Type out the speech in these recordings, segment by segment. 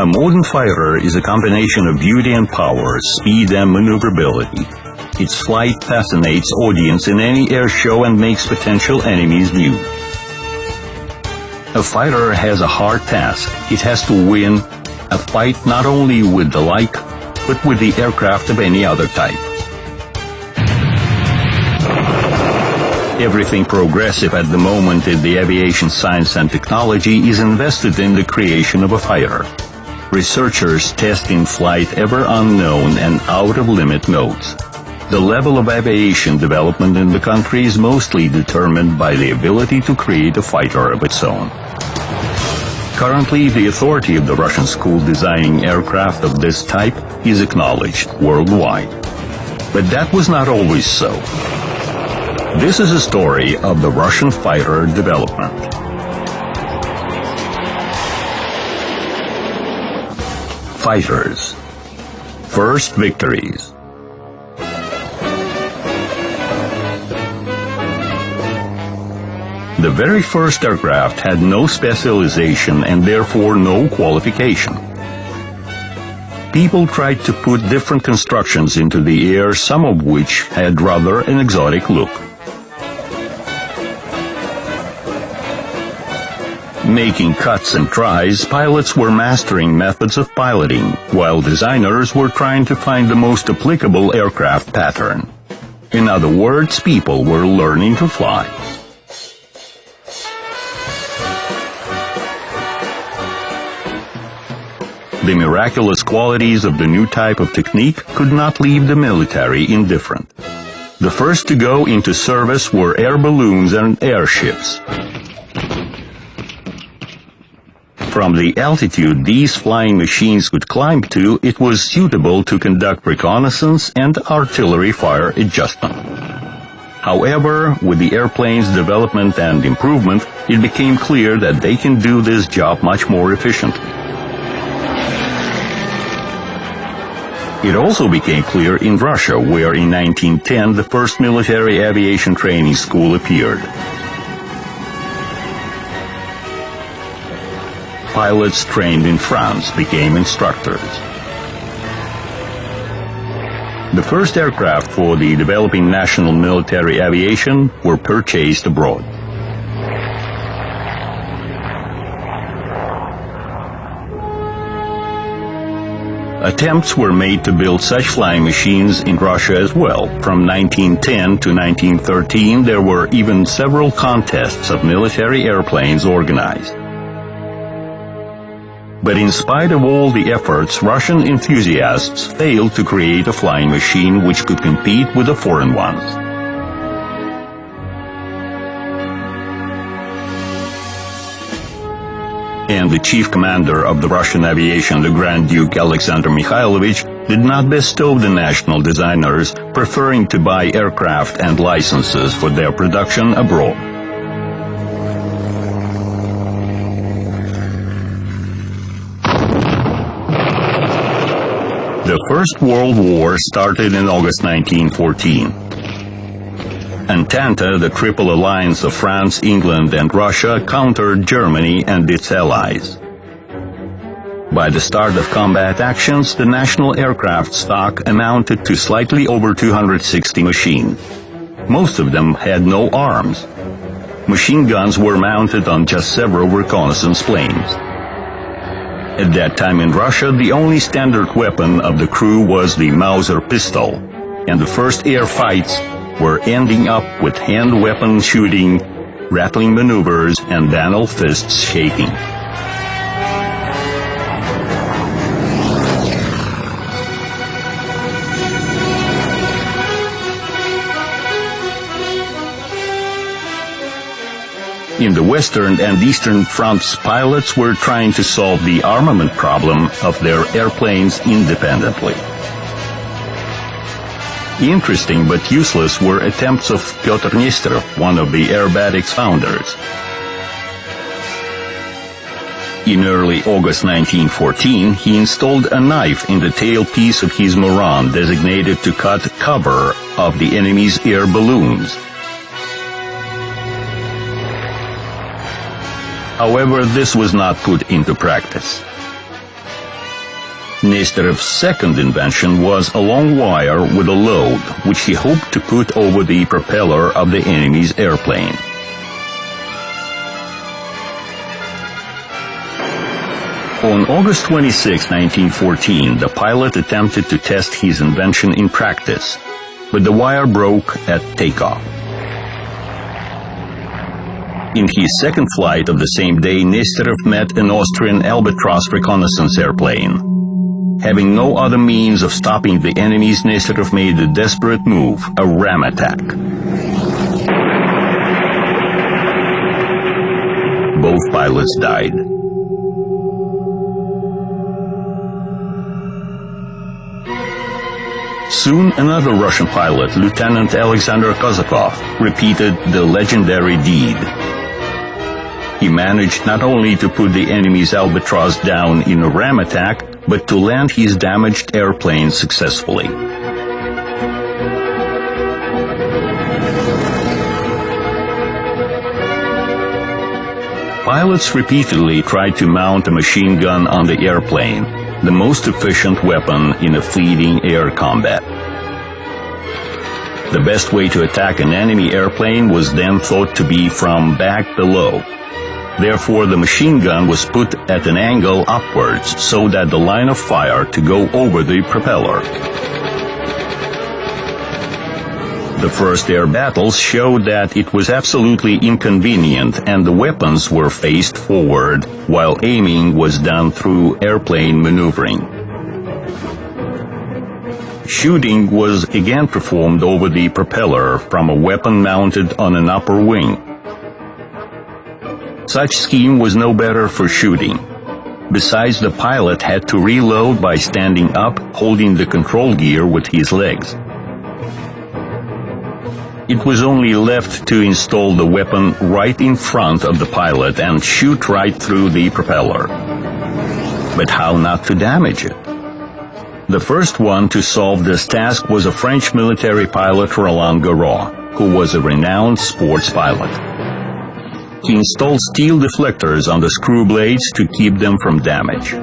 A modern fighter is a combination of beauty and power, speed and maneuverability. Its flight fascinates audience in any air show and makes potential enemies mute. A fighter has a hard task. It has to win a fight not only with the like, but with the aircraft of any other type. Everything progressive at the moment in the aviation science and technology is invested in the creation of a fighter. Researchers test in flight ever unknown and out-of-limit modes. The level of aviation development in the country is mostly determined by the ability to create a fighter of its own. Currently, the authority of the Russian school designing aircraft of this type is acknowledged worldwide. But that was not always so. This is a story of the Russian fighter development. Fighters. First victories. The very first aircraft had no specialization and therefore no qualification. People tried to put different constructions into the air, some of which had rather an exotic look. Making cuts and tries, pilots were mastering methods of piloting, while designers were trying to find the most applicable aircraft pattern. In other words, people were learning to fly. The miraculous qualities of the new type of technique could not leave the military indifferent. The first to go into service were air balloons and airships. From the altitude these flying machines could climb to, it was suitable to conduct reconnaissance and artillery fire adjustment. However, with the airplane's development and improvement, it became clear that they can do this job much more efficiently. It also became clear in Russia, where in 1910 the first military aviation training school appeared. Pilots trained in France became instructors. The first aircraft for the developing national military aviation were purchased abroad. Attempts were made to build such flying machines in Russia as well. From 1910 to 1913, there were even several contests of military airplanes organized. But in spite of all the efforts, Russian enthusiasts failed to create a flying machine which could compete with the foreign ones. And the chief commander of the Russian aviation, the Grand Duke Alexander Mikhailovich, did not bestow the national designers, preferring to buy aircraft and licenses for their production abroad. The First World War started in August 1914. Entente, the Triple Alliance of France, England, and Russia, countered Germany and its allies. By the start of combat actions, the national aircraft stock amounted to slightly over 260 machines. Most of them had no arms. Machine guns were mounted on just several reconnaissance planes. At that time in Russia, the only standard weapon of the crew was the Mauser pistol, and the first air fights were ending up with hand weapon shooting, rattling maneuvers, and banal fists shaking. In the Western and Eastern fronts, pilots were trying to solve the armament problem of their airplanes independently. Interesting but useless were attempts of Pyotr Nesterov, one of the aerobatics founders. In early August 1914, he installed a knife in the tailpiece of his Moran, designated to cut cover of the enemy's air balloons. However, this was not put into practice. Nesterov's second invention was a long wire with a load, which he hoped to put over the propeller of the enemy's airplane. On August 26, 1914, the pilot attempted to test his invention in practice, but the wire broke at takeoff. In his second flight of the same day, Nesterov met an Austrian Albatross reconnaissance airplane. Having no other means of stopping the enemies, Nesterov made a desperate move, a ram attack. Both pilots died. Soon another Russian pilot, Lieutenant Alexander Kozakov, repeated the legendary deed. He managed not only to put the enemy's Albatross down in a ram attack, but to land his damaged airplane successfully. Pilots repeatedly tried to mount a machine gun on the airplane, the most efficient weapon in a fleeting air combat. The best way to attack an enemy airplane was then thought to be from back below. Therefore, the machine gun was put at an angle upwards so that the line of fire to go over the propeller. The first air battles showed that it was absolutely inconvenient and the weapons were faced forward, while aiming was done through airplane maneuvering. Shooting was again performed over the propeller from a weapon mounted on an upper wing. Such scheme was no better for shooting. Besides, the pilot had to reload by standing up, holding the control gear with his legs. It was only left to install the weapon right in front of the pilot and shoot right through the propeller. But how not to damage it? The first one to solve this task was a French military pilot, Roland Garros, who was a renowned sports pilot. He installed steel deflectors on the screw blades to keep them from damage.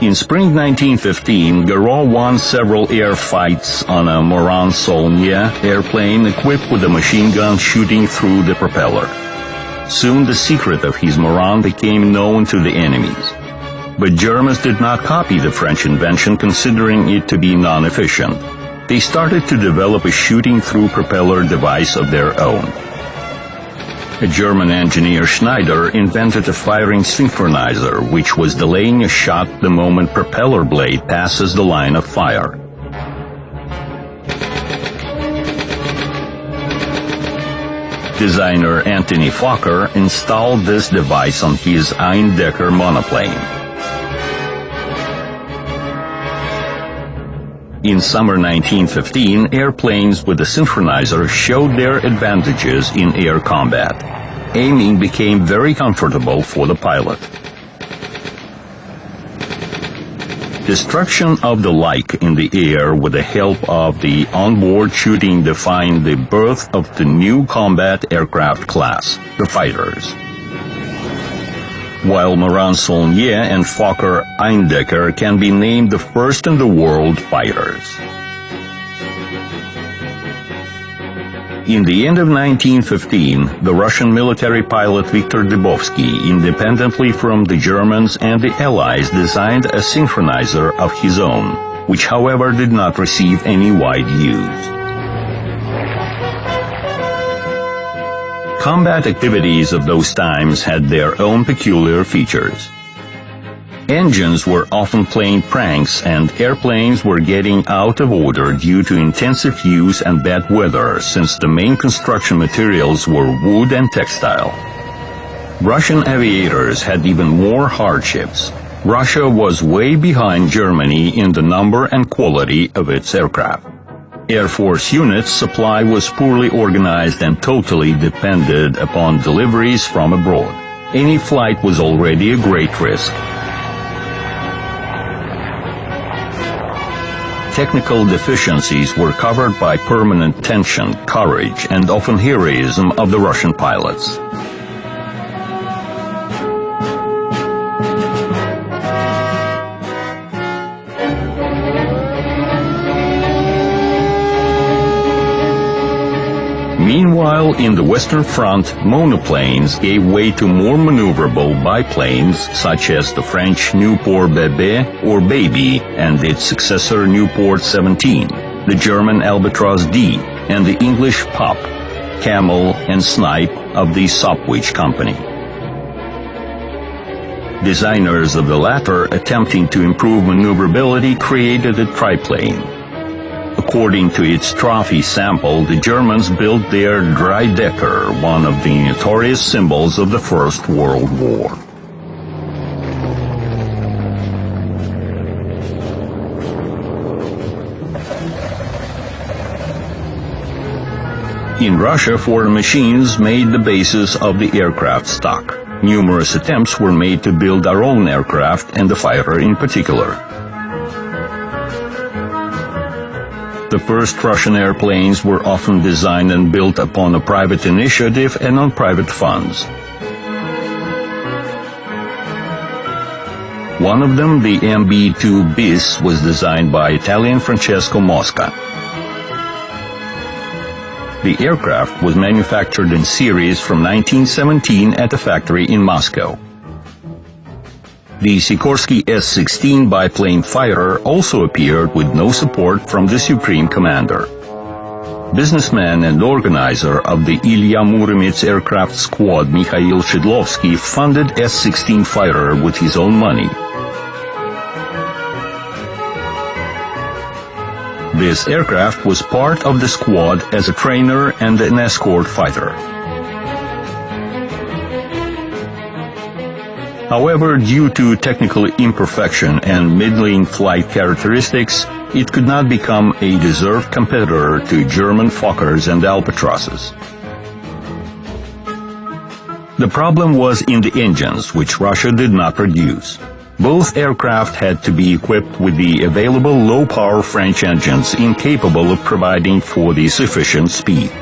In spring 1915, Garros won several air fights on a Morane-Saulnier airplane equipped with a machine gun shooting through the propeller. Soon the secret of his Morane became known to the enemies. But Germans did not copy the French invention, considering it to be non-efficient. They started to develop a shooting-through propeller device of their own. A German engineer, Schneider, invented a firing synchronizer, which was delaying a shot the moment propeller blade passes the line of fire. Designer Anthony Fokker installed this device on his Eindecker monoplane. In summer 1915, airplanes with a synchronizer showed their advantages in air combat. Aiming became very comfortable for the pilot. Destruction of the like in the air with the help of the onboard shooting defined the birth of the new combat aircraft class, the fighters. While Morane-Saulnier and Fokker Eindecker can be named the first in the world fighters. In the end of 1915, the Russian military pilot Viktor Dubovsky, independently from the Germans and the Allies, designed a synchronizer of his own, which however did not receive any wide use. Combat activities of those times had their own peculiar features. Engines were often playing pranks and airplanes were getting out of order due to intensive use and bad weather, since the main construction materials were wood and textile. Russian aviators had even more hardships. Russia was way behind Germany in the number and quality of its aircraft. Air Force units' supply was poorly organized and totally depended upon deliveries from abroad. Any flight was already a great risk. Technical deficiencies were covered by permanent tension, courage, and often heroism of the Russian pilots. Meanwhile, in the Western Front, monoplanes gave way to more maneuverable biplanes such as the French Nieuport Bébé or Baby and its successor Nieuport 17, the German Albatros D, and the English Pup, Camel, and Snipe of the Sopwith Company. Designers of the latter, attempting to improve maneuverability, created a triplane. According to its trophy sample, the Germans built their Dreidecker, one of the notorious symbols of the First World War. In Russia, foreign machines made the basis of the aircraft stock. Numerous attempts were made to build our own aircraft, and the fighter in particular. The first Russian airplanes were often designed and built upon a private initiative and on private funds. One of them, the MB-2 bis, was designed by Italian Francesco Mosca. The aircraft was manufactured in series from 1917 at a factory in Moscow. The Sikorsky S-16 biplane fighter also appeared with no support from the Supreme Commander. Businessman and organizer of the Ilya Muromets aircraft squad, Mikhail Shidlovsky, funded S-16 fighter with his own money. This aircraft was part of the squad as a trainer and an escort fighter. However, due to technical imperfection and middling flight characteristics, it could not become a deserved competitor to German Fokkers and Albatrosses. The problem was in the engines, which Russia did not produce. Both aircraft had to be equipped with the available low-power French engines incapable of providing for the sufficient speed.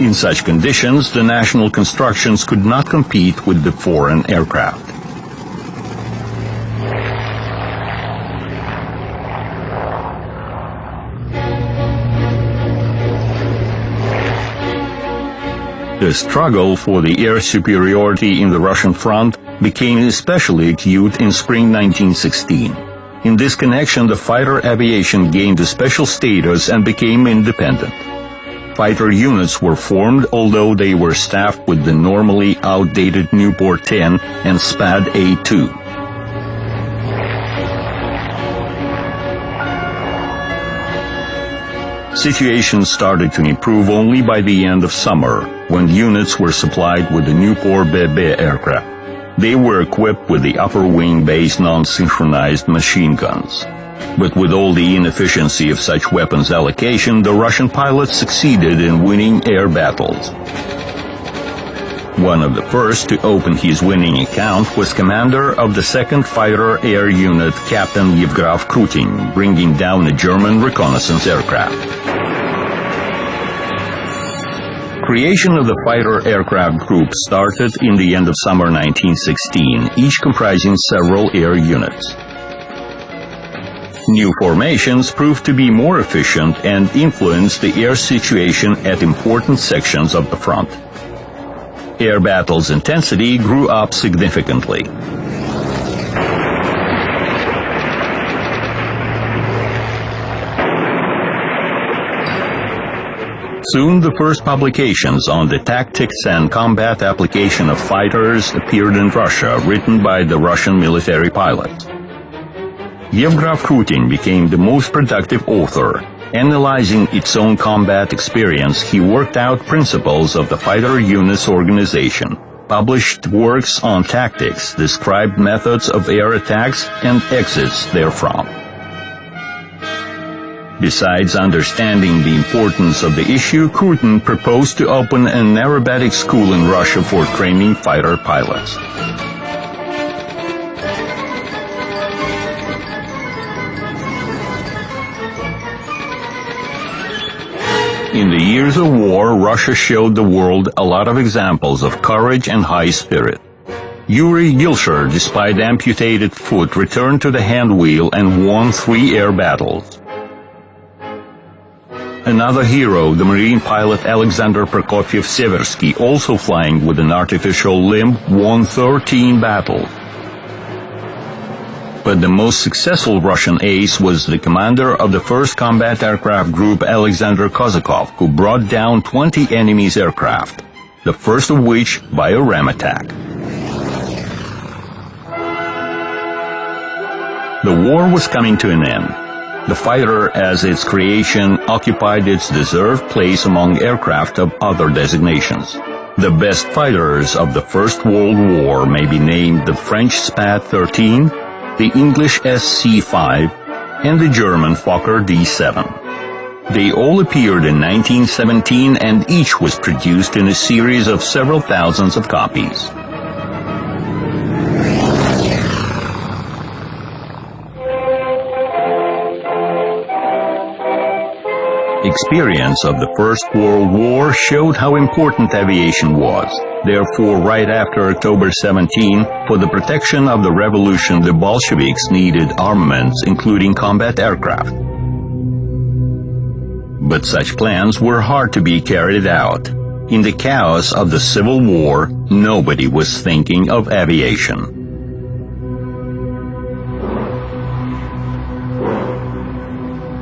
In such conditions, the national constructions could not compete with the foreign aircraft. The struggle for the air superiority in the Russian front became especially acute in spring 1916. In this connection, the fighter aviation gained a special status and became independent. Fighter units were formed, although they were staffed with the normally outdated Nieuport 10 and Spad A2. Situation started to improve only by the end of summer, when units were supplied with the Nieuport Bébé aircraft. They were equipped with the upper wing-based non-synchronized machine guns. But with all the inefficiency of such weapons allocation, the Russian pilots succeeded in winning air battles. One of the first to open his winning account was commander of the 2nd Fighter Air Unit, Captain Yevgraf Krutin, bringing down a German reconnaissance aircraft. Creation of the fighter aircraft group started in the end of summer 1916, each comprising several air units. New formations proved to be more efficient and influenced the air situation at important sections of the front. Air battles' intensity grew up significantly. Soon the first publications on the tactics and combat application of fighters appeared in Russia, written by the Russian military pilots. Yevgraf Krutin became the most productive author. Analyzing its own combat experience, he worked out principles of the fighter unit's organization, published works on tactics, described methods of air attacks and exits therefrom. Besides understanding the importance of the issue, Krutin proposed to open an aerobatic school in Russia for training fighter pilots. In the years of war, Russia showed the world a lot of examples of courage and high spirit. Yuri Gilsher, despite amputated foot, returned to the hand wheel and won 3 air battles. Another hero, the Marine pilot Alexander Prokofiev-Seversky, also flying with an artificial limb, won 13 battles. But the most successful Russian ace was the commander of the 1st Combat Aircraft Group, Alexander Kozakov, who brought down 20 enemy's aircraft, the first of which by a ram attack. The war was coming to an end. The fighter, as its creation, occupied its deserved place among aircraft of other designations. The best fighters of the First World War may be named the French Spad-13, the English SC-5, and the German Fokker D-7. They all appeared in 1917, and each was produced in a series of several thousands of copies. Experience of the First World War showed how important aviation was. Therefore, right after October 17, for the protection of the revolution, the Bolsheviks needed armaments, including combat aircraft. But such plans were hard to be carried out. In the chaos of the Civil War, nobody was thinking of aviation.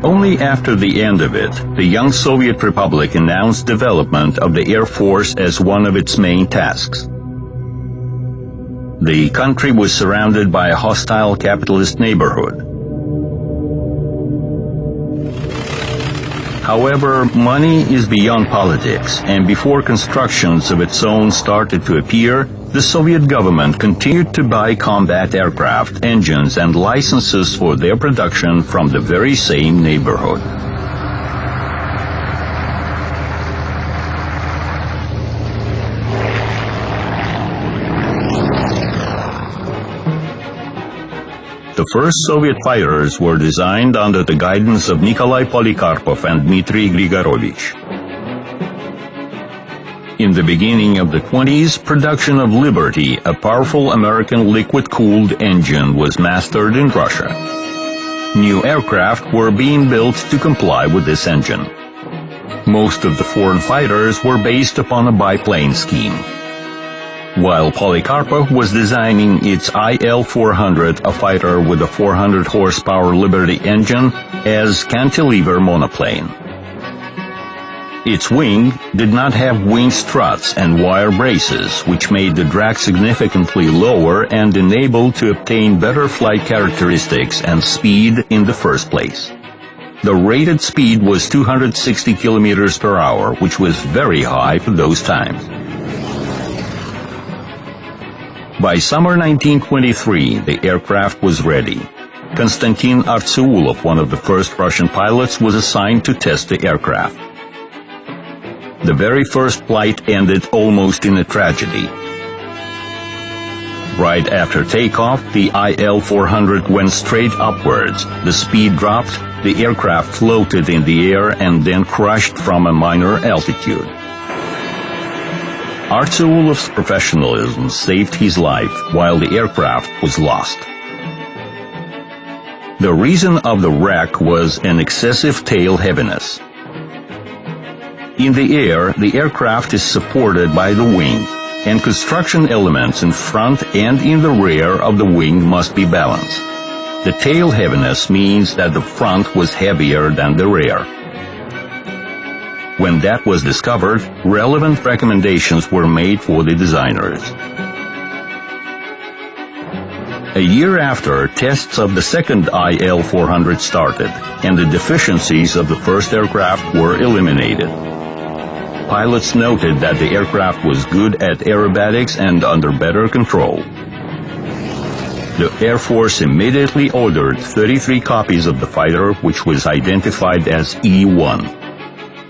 Only after the end of it, the young Soviet Republic announced development of the Air Force as one of its main tasks. The country was surrounded by a hostile capitalist neighborhood. However, money is beyond politics, and before constructions of its own started to appear, the Soviet government continued to buy combat aircraft, engines, and licenses for their production from the very same neighborhood. The first Soviet fighters were designed under the guidance of Nikolai Polikarpov and Dmitry Grigorovich. In the beginning of the 20s, production of Liberty, a powerful American liquid-cooled engine, was mastered in Russia. New aircraft were being built to comply with this engine. Most of the foreign fighters were based upon a biplane scheme. While Polikarpov was designing its IL-400, a fighter with a 400-horsepower Liberty engine, as cantilever monoplane. Its wing did not have wing struts and wire braces, which made the drag significantly lower and enabled to obtain better flight characteristics and speed in the first place. The rated speed was 260 kilometers per hour, which was very high for those times. By summer 1923, the aircraft was ready. Konstantin Artseulov, one of the first Russian pilots, was assigned to test the aircraft. The very first flight ended almost in a tragedy. Right after takeoff, the IL-400 went straight upwards. The speed dropped, the aircraft floated in the air and then crashed from a minor altitude. Artseulov's professionalism saved his life while the aircraft was lost. The reason of the wreck was an excessive tail heaviness. In the air, the aircraft is supported by the wing, and construction elements in front and in the rear of the wing must be balanced. The tail heaviness means that the front was heavier than the rear. When that was discovered, relevant recommendations were made for the designers. A year after, tests of the second IL-400 started, and the deficiencies of the first aircraft were eliminated. Pilots noted that the aircraft was good at aerobatics and under better control. The Air Force immediately ordered 33 copies of the fighter, which was identified as E-1.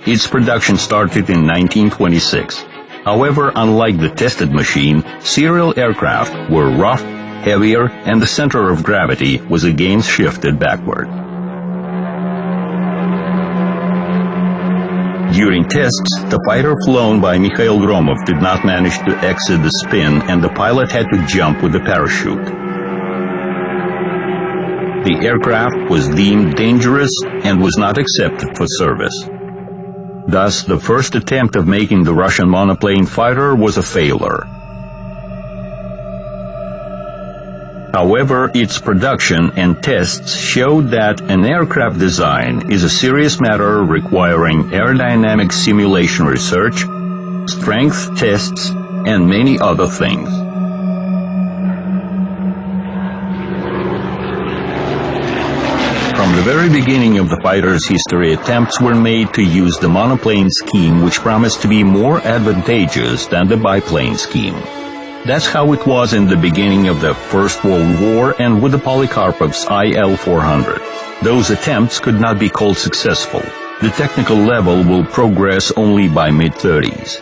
Its production started in 1926. However, unlike the tested machine, serial aircraft were rough, heavier, and the center of gravity was again shifted backward. During tests, the fighter flown by Mikhail Gromov did not manage to exit the spin, and the pilot had to jump with the parachute. The aircraft was deemed dangerous and was not accepted for service. Thus, the first attempt of making the Russian monoplane fighter was a failure. However, its production and tests showed that an aircraft design is a serious matter requiring aerodynamic simulation research, strength tests, and many other things. From the very beginning of the fighter's history, attempts were made to use the monoplane scheme, which promised to be more advantageous than the biplane scheme. That's how it was in the beginning of the First World War and with the Polikarpov's IL-400. Those attempts could not be called successful. The technical level will progress only by mid-30s.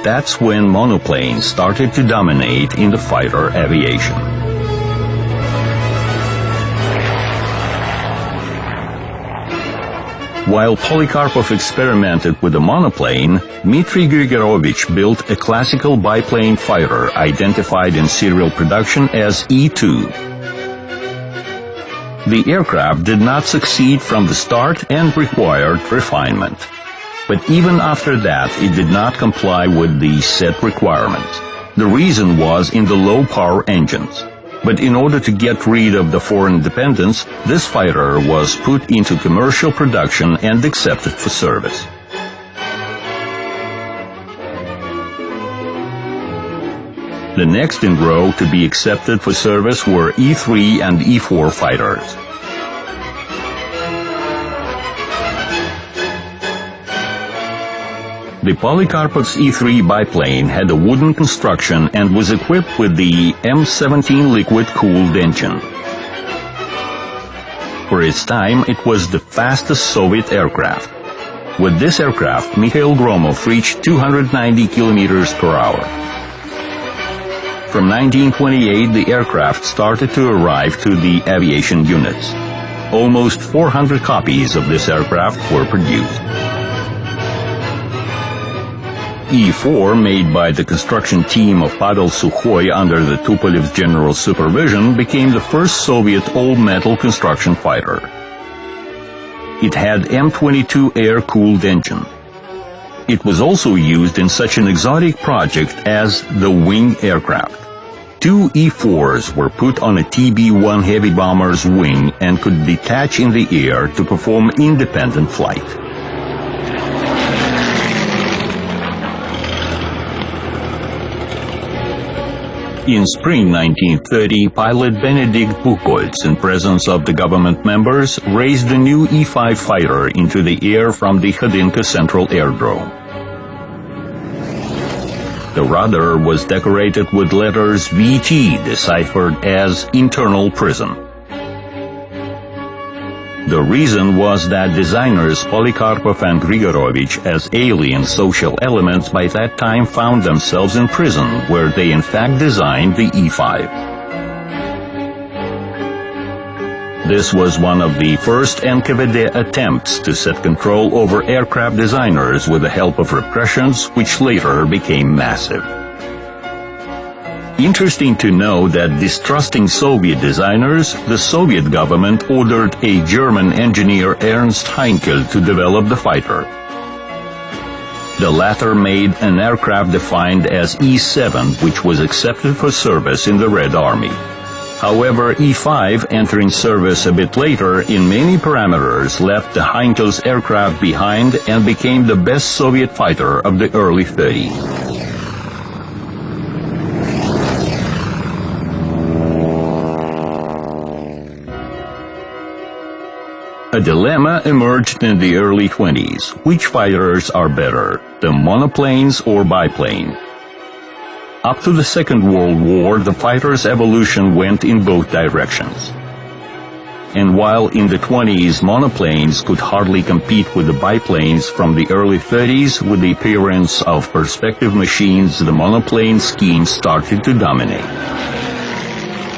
That's when monoplanes started to dominate in the fighter aviation. While Polikarpov experimented with the monoplane, Dmitry Grigorovich built a classical biplane fighter identified in serial production as E-2. The aircraft did not succeed from the start and required refinement. But even after that, it did not comply with the set requirements. The reason was in the low-power engines. But in order to get rid of the foreign dependence, this fighter was put into commercial production and accepted for service. The next in row to be accepted for service were E-3 and E-4 fighters. The Polikarpov's E-3 biplane had a wooden construction and was equipped with the M17 liquid-cooled engine. For its time, it was the fastest Soviet aircraft. With this aircraft, Mikhail Gromov reached 290 kilometers per hour. From 1928, the aircraft started to arrive to the aviation units. Almost 400 copies of this aircraft were produced. E-4, made by the construction team of Pavel Sukhoy under the Tupolev's general supervision, became the first Soviet all-metal construction fighter. It had M22 air-cooled engine. It was also used in such an exotic project as the wing aircraft. 2 E-4s were put on a TB-1 heavy bomber's wing and could detach in the air to perform independent flight. In spring 1930, pilot Benedikt Buchholz, in presence of the government members, raised the new E-5 fighter into the air from the Khodynka Central Airdrome. The rudder was decorated with letters VT, deciphered as internal prison. The reason was that designers Polikarpov and Grigorovich, as alien social elements, by that time found themselves in prison, where they in fact designed the E-5. This was one of the first NKVD attempts to set control over aircraft designers with the help of repressions, which later became massive. Interesting to know that, distrusting Soviet designers, the Soviet government ordered a German engineer, Ernst Heinkel, to develop the fighter. The latter made an aircraft defined as E-7, which was accepted for service in the Red Army. However, E-5, entering service a bit later, in many parameters left the Heinkel's aircraft behind and became the best Soviet fighter of the early 30s. A dilemma emerged in the early 20s. Which fighters are better, the monoplanes or biplane? Up to the Second World War, the fighter's evolution went in both directions. And while in the 20s monoplanes could hardly compete with the biplanes, from the early 30s, with the appearance of perspective machines, the monoplane scheme started to dominate.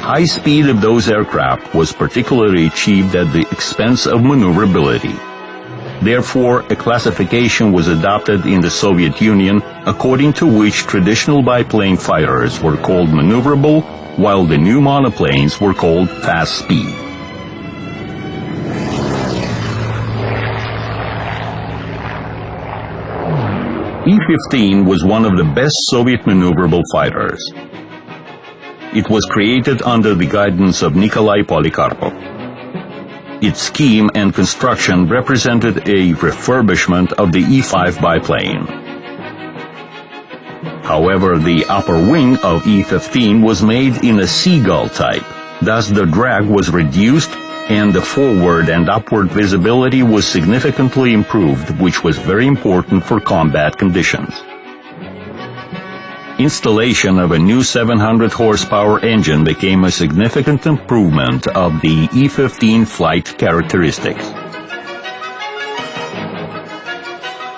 High speed of those aircraft was particularly achieved at the expense of maneuverability. Therefore, a classification was adopted in the Soviet Union according to which traditional biplane fighters were called maneuverable, while the new monoplanes were called fast speed. E-15 was one of the best Soviet maneuverable fighters. It was created under the guidance of Nikolai Polikarpov. Its scheme and construction represented a refurbishment of the E-5 biplane. However, the upper wing of E-15 was made in a seagull type, thus the drag was reduced and the forward and upward visibility was significantly improved, which was very important for combat conditions. Installation of a new 700 horsepower engine became a significant improvement of the E-15 flight characteristics.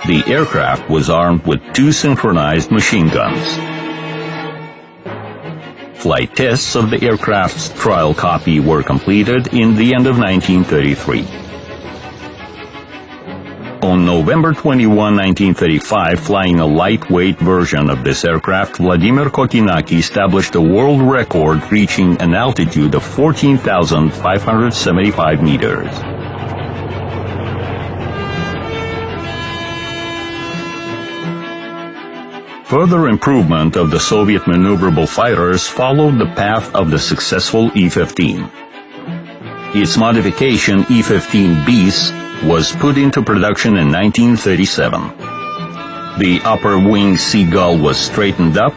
The aircraft was armed with 2 synchronized machine guns. Flight tests of the aircraft's trial copy were completed in the end of 1933. On November 21, 1935, flying a lightweight version of this aircraft, Vladimir Kokinaki established a world record reaching an altitude of 14,575 meters. Further improvement of the Soviet maneuverable fighters followed the path of the successful E-15. Its modification E-15 bis was put into production in 1937. The upper wing seagull was straightened up,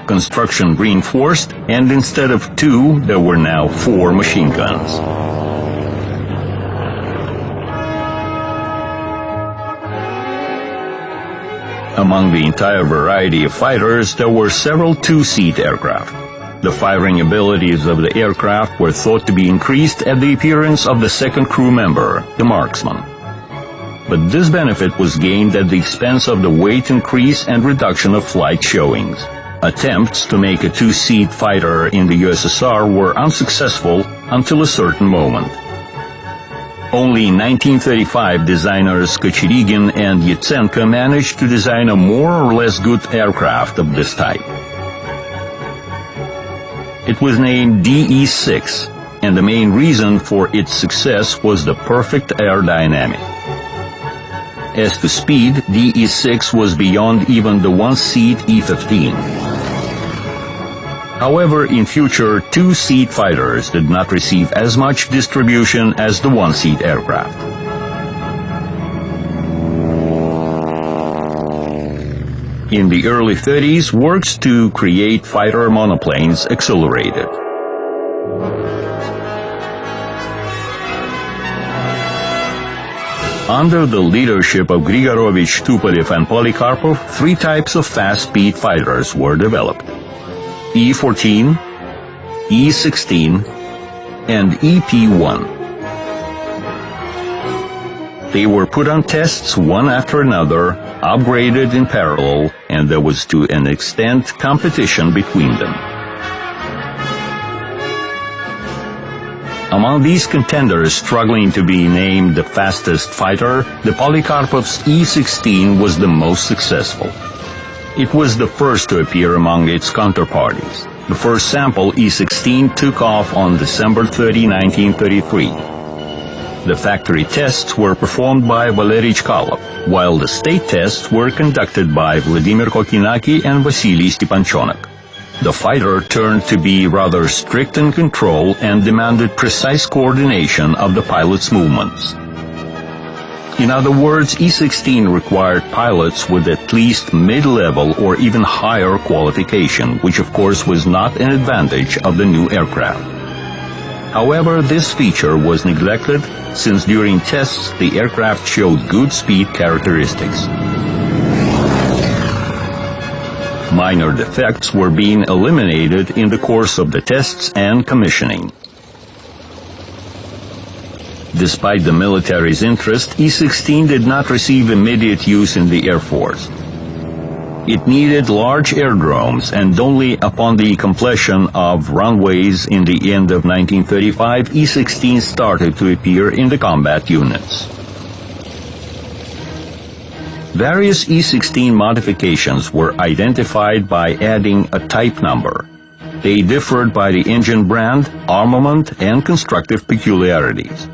construction reinforced, and instead of 2, there were now 4 machine guns. Among the entire variety of fighters, there were several 2-seat aircraft. The firing abilities of the aircraft were thought to be increased at the appearance of the second crew member, the marksman. But this benefit was gained at the expense of the weight increase and reduction of flight showings. Attempts to make a 2-seat fighter in the USSR were unsuccessful until a certain moment. Only in 1935, designers Kochirigin and Yatsenko managed to design a more or less good aircraft of this type. It was named DE-6, and the main reason for its success was the perfect aerodynamic. As to speed, DE-6 was beyond even the 1-seat E-15. However, in future, 2-seat fighters did not receive as much distribution as the 1-seat aircraft. In the early 30s, works to create fighter monoplanes accelerated. Under the leadership of Grigorovich, Tupolev, and Polikarpov, 3 types of fast-speed fighters were developed: E-14, E-16, and EP-1. They were put on tests one after another, upgraded in parallel, and there was to an extent competition between them. Among these contenders struggling to be named the fastest fighter, the Polikarpov's E-16 was the most successful. It was the first to appear among its counterparties. The first sample, E-16, took off on December 30, 1933. The factory tests were performed by Valery Chkalov, while the state tests were conducted by Vladimir Kokinaki and Vasily Stepanchonak. The fighter turned to be rather strict in control and demanded precise coordination of the pilot's movements. In other words, E-16 required pilots with at least mid-level or even higher qualification, which of course was not an advantage of the new aircraft. However, this feature was neglected, since during tests the aircraft showed good speed characteristics. Minor defects were being eliminated in the course of the tests and commissioning. Despite the military's interest, E-16 did not receive immediate use in the Air Force. It needed large aerodromes, and only upon the completion of runways in the end of 1935, E-16 started to appear in the combat units. Various E-16 modifications were identified by adding a type number. They differed by the engine brand, armament, and constructive peculiarities.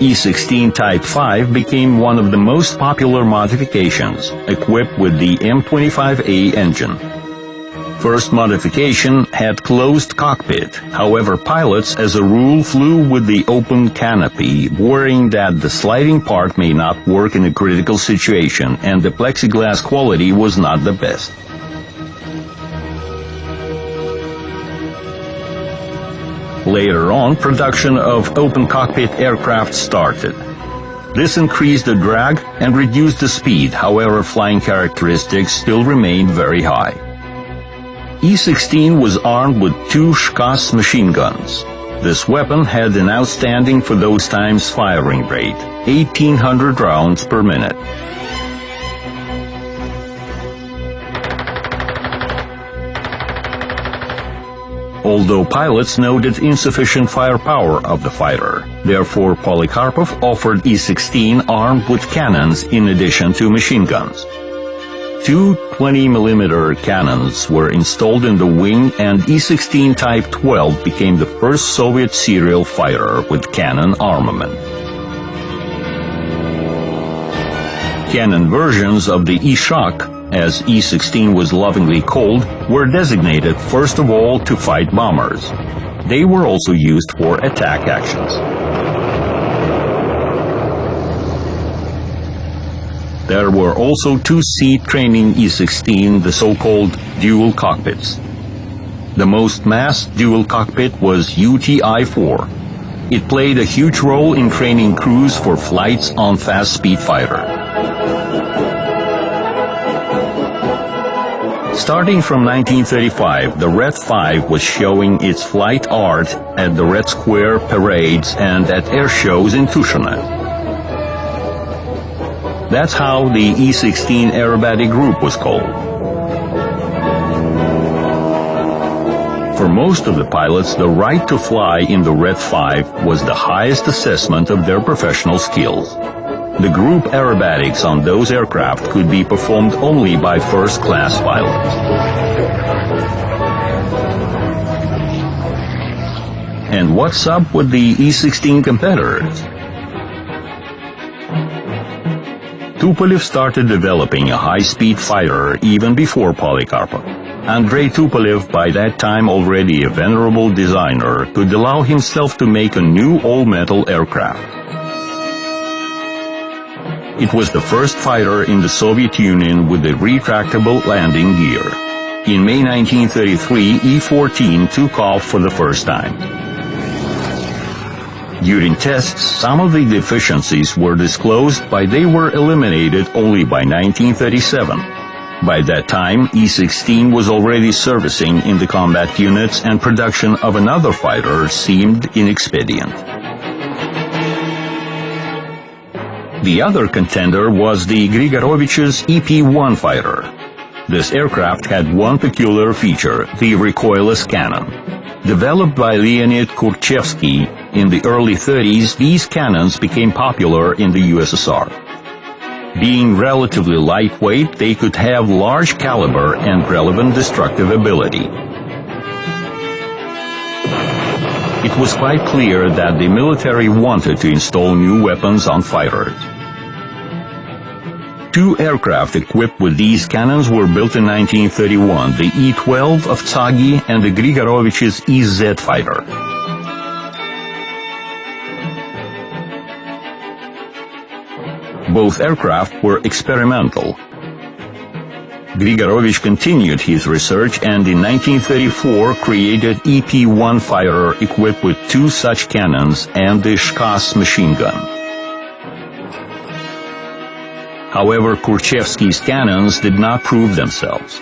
E-16 Type 5 became one of the most popular modifications, equipped with the M25A engine. First modification had closed cockpit. However, pilots as a rule flew with the open canopy, worrying that the sliding part may not work in a critical situation and the plexiglass quality was not the best. Later on, production of open cockpit aircraft started. This increased the drag and reduced the speed, however flying characteristics still remained very high. E-16 was armed with 2 Shkas machine guns. This weapon had an outstanding for those times firing rate, 1,800 rounds per minute. Although pilots noted insufficient firepower of the fighter, therefore Polikarpov offered E-16 armed with cannons in addition to machine guns. 2 20mm cannons were installed in the wing, and E-16 Type 12 became the first Soviet serial fighter with cannon armament. Cannon versions of the E-Shock, as E-16 was lovingly called, were designated first of all to fight bombers. They were also used for attack actions. There were also 2-seat training E-16, the so-called dual cockpits. The most massed dual cockpit was UTI-4. It played a huge role in training crews for flights on fast-speed fighter. Starting from 1935, the Red 5 was showing its flight art at the Red Square parades and at air shows in Tushino. That's how the E-16 aerobatic group was called. For most of the pilots, the right to fly in the Red 5 was the highest assessment of their professional skills. The group aerobatics on those aircraft could be performed only by first-class pilots. And what's up with the E-16 competitors? Tupolev started developing a high-speed fighter even before Polikarpov. Andrei Tupolev, by that time already a venerable designer, could allow himself to make a new all-metal aircraft. It was the first fighter in the Soviet Union with a retractable landing gear. In May 1933, E-14 took off for the first time. During tests, some of the deficiencies were disclosed, but they were eliminated only by 1937. By that time, E-16 was already servicing in the combat units, and production of another fighter seemed inexpedient. The other contender was the Grigorovich's EP-1 fighter. This aircraft had one peculiar feature, the recoilless cannon. Developed by Leonid Kurchevsky in the early 30s, these cannons became popular in the USSR. Being relatively lightweight, they could have large caliber and relevant destructive ability. It was quite clear that the military wanted to install new weapons on fighters. 2 aircraft equipped with these cannons were built in 1931, the E-12 of Tsagi and the Grigorovich's EZ fighter. Both aircraft were experimental. Grigorovich continued his research and in 1934 created EP-1 fighter equipped with 2 such cannons and the Shkas machine gun. However, Kurchevsky's cannons did not prove themselves.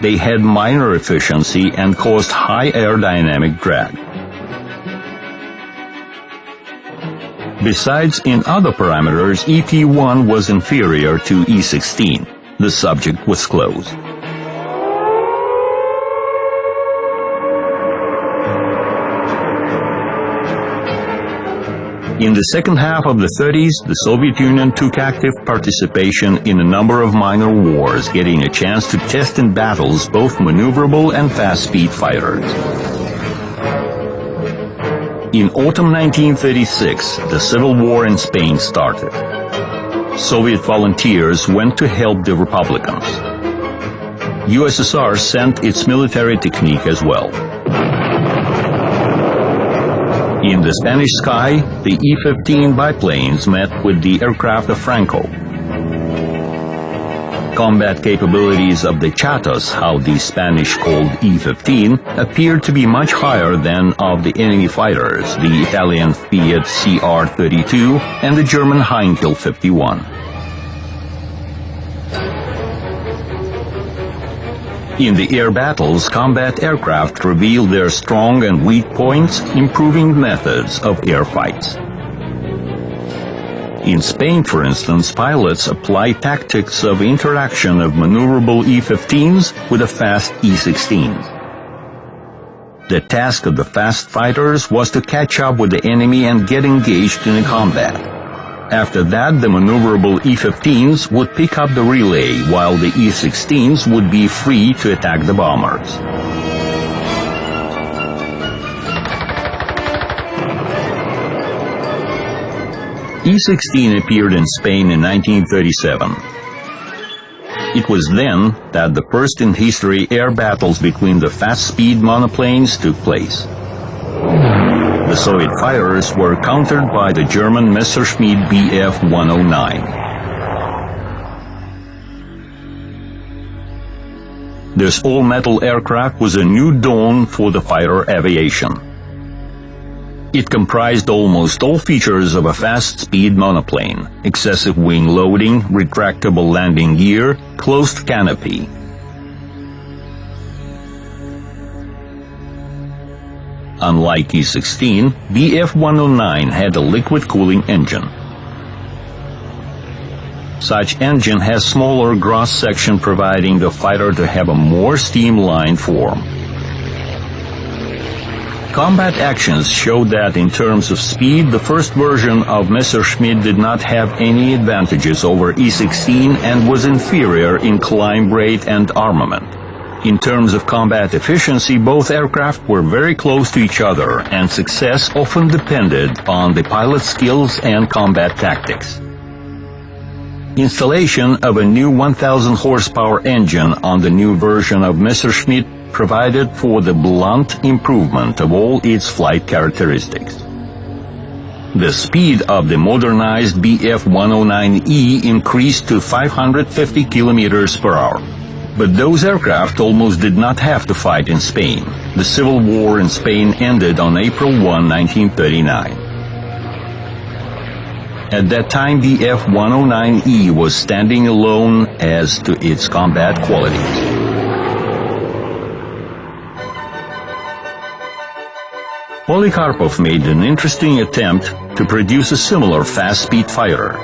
They had minor efficiency and caused high aerodynamic drag. Besides, in other parameters, EP-1 was inferior to E-16. The subject was closed. In the second half of the 30s, the Soviet Union took active participation in a number of minor wars, getting a chance to test in battles both maneuverable and fast-speed fighters. In autumn 1936, the civil war in Spain started. Soviet volunteers went to help the Republicans. USSR sent its military technique as well. In the Spanish sky, the E-15 biplanes met with the aircraft of Franco. Combat capabilities of the Chatas, how the Spanish called E-15, appeared to be much higher than of the enemy fighters, the Italian Fiat CR-32 and the German Heinkel 51. In the air battles, combat aircraft revealed their strong and weak points, improving methods of air fights. In Spain, for instance, pilots applied tactics of interaction of maneuverable E-15s with a fast E-16s. The task of the fast fighters was to catch up with the enemy and get engaged in a combat. After that, the maneuverable E-15s would pick up the relay, while the E-16s would be free to attack the bombers. E-16 appeared in Spain in 1937. It was then that the first in history air battles between the fast-speed monoplanes took place. The Soviet fighters were countered by the German Messerschmitt Bf-109. This all-metal aircraft was a new dawn for the fighter aviation. It comprised almost all features of a fast-speed monoplane: excessive wing loading, retractable landing gear, closed canopy. Unlike E-16, Bf-109 had a liquid cooling engine. Such engine has smaller gross section, providing the fighter to have a more streamlined form. Combat actions showed that in terms of speed, the first version of Messerschmitt did not have any advantages over E-16 and was inferior in climb rate and armament. In terms of combat efficiency, both aircraft were very close to each other, and success often depended on the pilot's skills and combat tactics. Installation of a new 1,000 horsepower engine on the new version of Messerschmitt provided for the blunt improvement of all its flight characteristics. The speed of the modernized Bf-109E increased to 550 kilometers per hour. But those aircraft almost did not have to fight in Spain. The civil war in Spain ended on April 1, 1939. At that time, Bf-109E was standing alone as to its combat qualities. Polikarpov made an interesting attempt to produce a similar fast-speed fighter.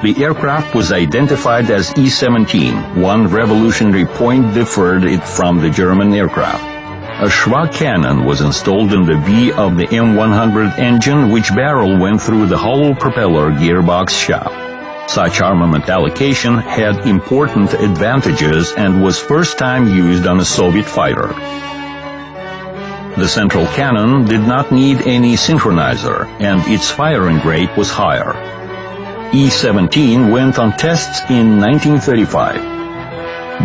The aircraft was identified as E-17. One revolutionary point differed it from the German aircraft. A Schwa cannon was installed in the V of the M100 engine, which barrel went through the hollow propeller gearbox shaft. Such armament allocation had important advantages and was first time used on a Soviet fighter. The central cannon did not need any synchronizer, and its firing rate was higher. E-17 went on tests in 1935.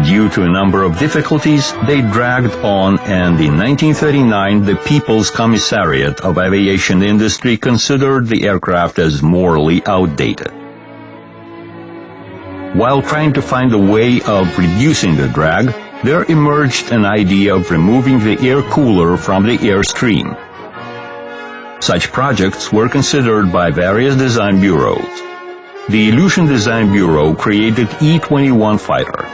Due to a number of difficulties, they dragged on, and in 1939 the People's Commissariat of Aviation Industry considered the aircraft as morally outdated. While trying to find a way of reducing the drag, there emerged an idea of removing the air cooler from the airstream. Such projects were considered by various design bureaus. The Illusion Design Bureau created E-21 fighter.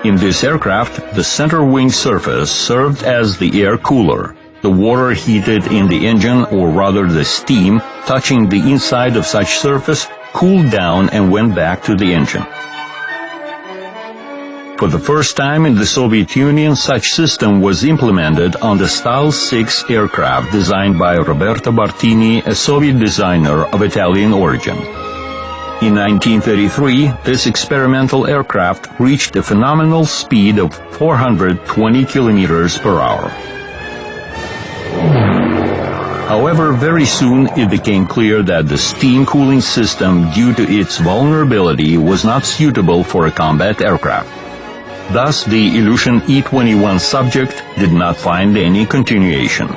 In this aircraft, the center wing surface served as the air cooler. The water heated in the engine, or rather the steam, touching the inside of such surface, cooled down and went back to the engine. For the first time in the Soviet Union, such system was implemented on the Stal 6 aircraft designed by Roberto Bartini, a Soviet designer of Italian origin. In 1933, this experimental aircraft reached a phenomenal speed of 420 kilometers per hour. However, very soon it became clear that the steam cooling system, due to its vulnerability, was not suitable for a combat aircraft. Thus, the Ilyushin E-21 subject did not find any continuation.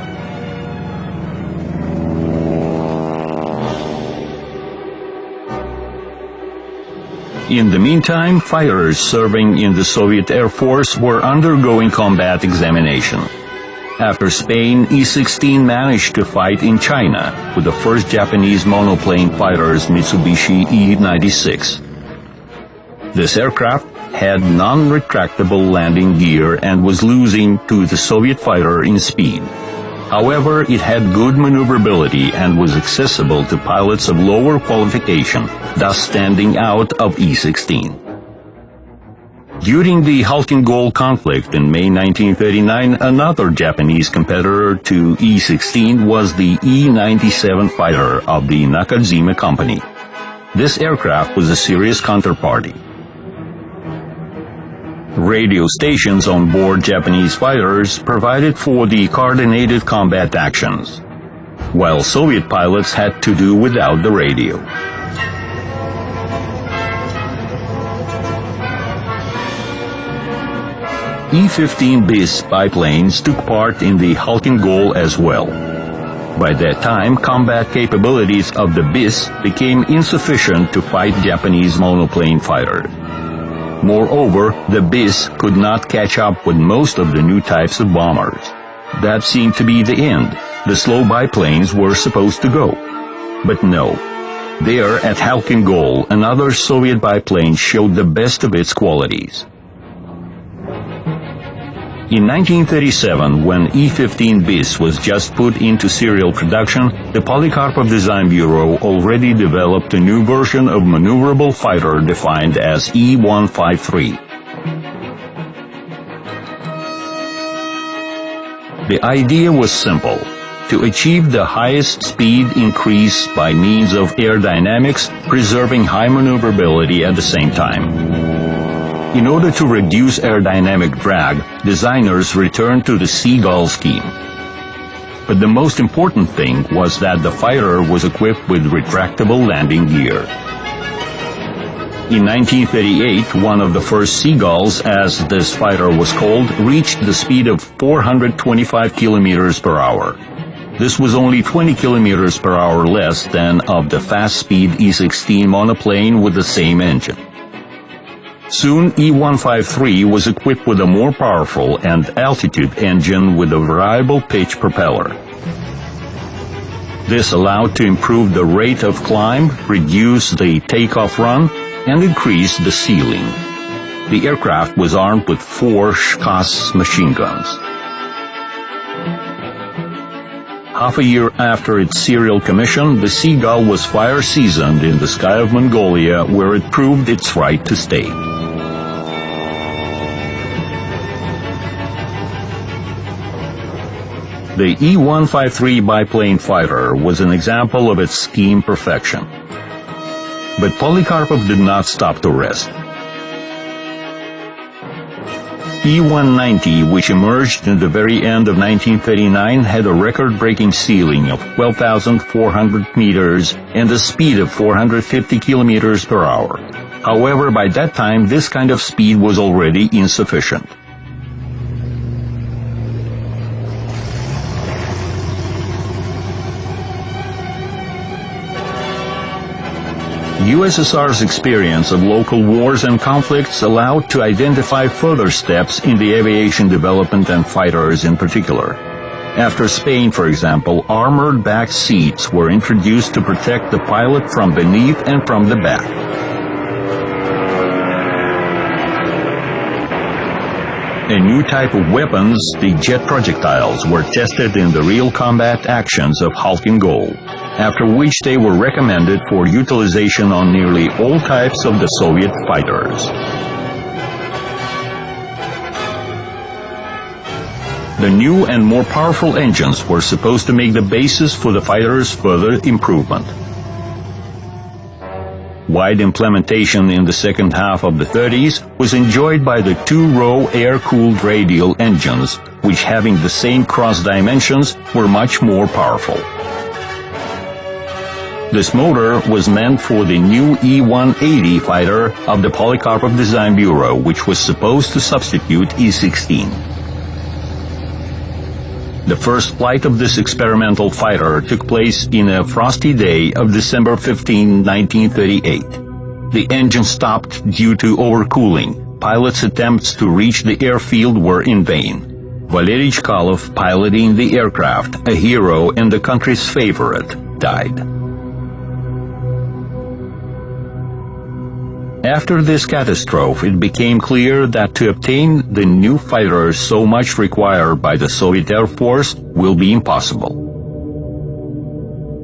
In the meantime, fighters serving in the Soviet Air Force were undergoing combat examination. After Spain, E-16 managed to fight in China with the first Japanese monoplane fighters Mitsubishi E-96. This aircraft had non-retractable landing gear and was losing to the Soviet fighter in speed. However, it had good maneuverability and was accessible to pilots of lower qualification, thus standing out of E-16. During the Halkyn-Gol conflict in May 1939, another Japanese competitor to E-16 was the E-97 fighter of the Nakajima Company. This aircraft was a serious counterparty. Radio stations on board Japanese fighters provided for the coordinated combat actions, while Soviet pilots had to do without the radio. E-15 BIS biplanes took part in the Halkyn-Gol as well. By that time, combat capabilities of the BIS became insufficient to fight Japanese monoplane fighters. Moreover, the BIS could not catch up with most of the new types of bombers. That seemed to be the end. The slow biplanes were supposed to go. But no. There, at Halkyn-Gol, another Soviet biplane showed the best of its qualities. In 1937, when E-15 BIS was just put into serial production, the Polikarpov Design Bureau already developed a new version of maneuverable fighter defined as E-153. The idea was simple: to achieve the highest speed increase by means of aerodynamics, preserving high maneuverability at the same time. In order to reduce aerodynamic drag, designers returned to the Seagull scheme. But the most important thing was that the fighter was equipped with retractable landing gear. In 1938, one of the first Seagulls, as this fighter was called, reached the speed of 425 kilometers per hour. This was only 20 kilometers per hour less than of the fast-speed E-16 monoplane with the same engine. Soon, E-153 was equipped with a more powerful and altitude engine with a variable pitch propeller. This allowed to improve the rate of climb, reduce the takeoff run, and increase the ceiling. The aircraft was armed with 4 Shkas machine guns. Half a year after its serial commission, the Seagull was fire-seasoned in the sky of Mongolia, where it proved its right to stay. The E-153 biplane fighter was an example of its scheme perfection. But Polikarpov did not stop to rest. E-190, which emerged in the very end of 1939, had a record-breaking ceiling of 12,400 meters and a speed of 450 kilometers per hour. However, by that time, this kind of speed was already insufficient. USSR's experience of local wars and conflicts allowed to identify further steps in the aviation development and fighters in particular. After Spain, for example, armored back seats were introduced to protect the pilot from beneath and from the back. A new type of weapons, the jet projectiles, were tested in the real combat actions of Halkyn-Gol, after which they were recommended for utilization on nearly all types of the Soviet fighters. The new and more powerful engines were supposed to make the basis for the fighters' further improvement. Wide implementation in the second half of the 30s was enjoyed by the 2-row air-cooled radial engines, which having the same cross dimensions were much more powerful. This motor was meant for the new E-180 fighter of the Polikarpov Design Bureau, which was supposed to substitute E-16. The first flight of this experimental fighter took place in a frosty day of December 15, 1938. The engine stopped due to overcooling. Pilots' attempts to reach the airfield were in vain. Valery Chkalov, piloting the aircraft, a hero and the country's favorite, died. After this catastrophe, it became clear that to obtain the new fighters so much required by the Soviet Air Force will be impossible.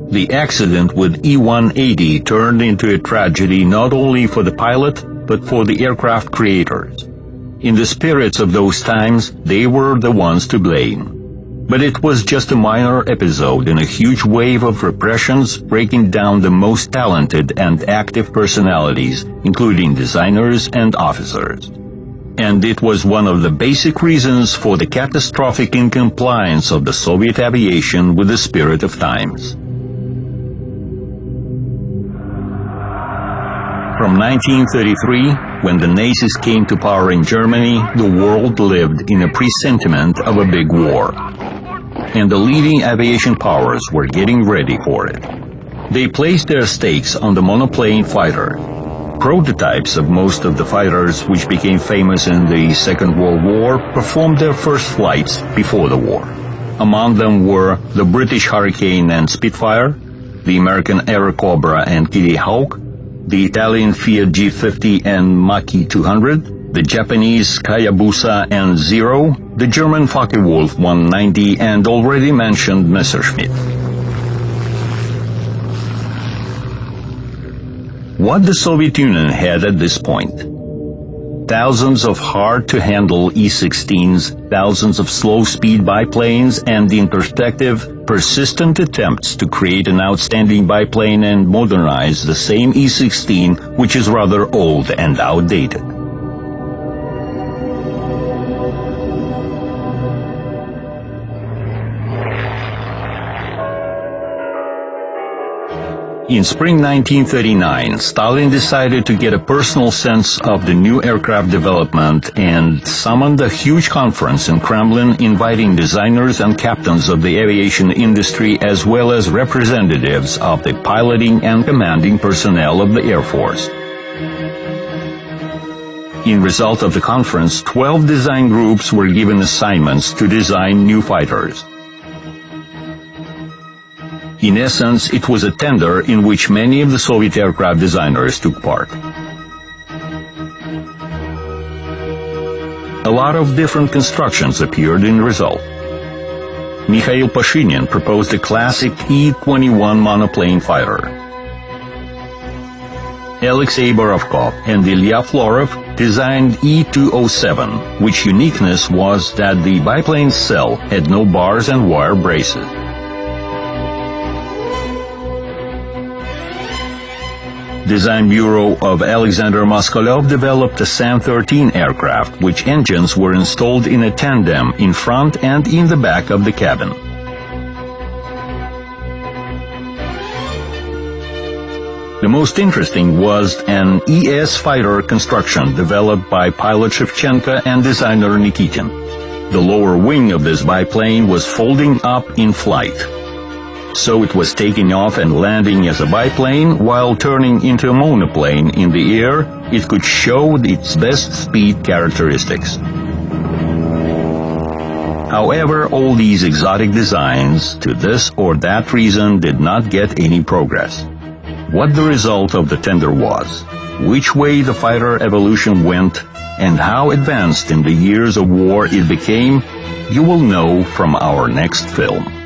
The accident with E-180 turned into a tragedy not only for the pilot, but for the aircraft creators. In the spirits of those times, they were the ones to blame. But it was just a minor episode in a huge wave of repressions breaking down the most talented and active personalities, including designers and officers. And it was one of the basic reasons for the catastrophic incompliance of the Soviet aviation with the spirit of times. From 1933, when the Nazis came to power in Germany, the world lived in a presentiment of a big war. And the leading aviation powers were getting ready for it. They placed their stakes on the monoplane fighter. Prototypes of most of the fighters which became famous in the Second World War performed their first flights before the war. Among them were the British Hurricane and Spitfire, the American Airacobra and Kitty Hawk, the Italian Fiat G50 and Mach-E 200, the Japanese Hayabusa and Zero, the German Focke-Wulf 190, and already mentioned Messerschmitt. What the Soviet Union had at this point? Thousands of hard-to-handle E-16s, thousands of slow-speed biplanes, and the introspective, persistent attempts to create an outstanding biplane and modernize the same E-16, which is rather old and outdated. In spring 1939, Stalin decided to get a personal sense of the new aircraft development and summoned a huge conference in Kremlin inviting designers and captains of the aviation industry as well as representatives of the piloting and commanding personnel of the Air Force. In result of the conference, 12 design groups were given assignments to design new fighters. In essence, it was a tender in which many of the Soviet aircraft designers took part. A lot of different constructions appeared in the result. Mikhail Pashinyan proposed a classic E-21 monoplane fighter. Alexei Borovkov and Ilya Florov designed E-207, which uniqueness was that the biplane's cell had no bars and wire braces. Design Bureau of Alexander Moskalev developed a San-13 aircraft, which engines were installed in a tandem in front and in the back of the cabin. The most interesting was an ES fighter construction developed by pilot Shevchenko and designer Nikitin. The lower wing of this biplane was folding up in flight. So it was taking off and landing as a biplane, while turning into a monoplane in the air, it could show its best speed characteristics. However, all these exotic designs, to this or that reason, did not get any progress. What the result of the tender was, which way the fighter evolution went, and how advanced in the years of war it became, you will know from our next film.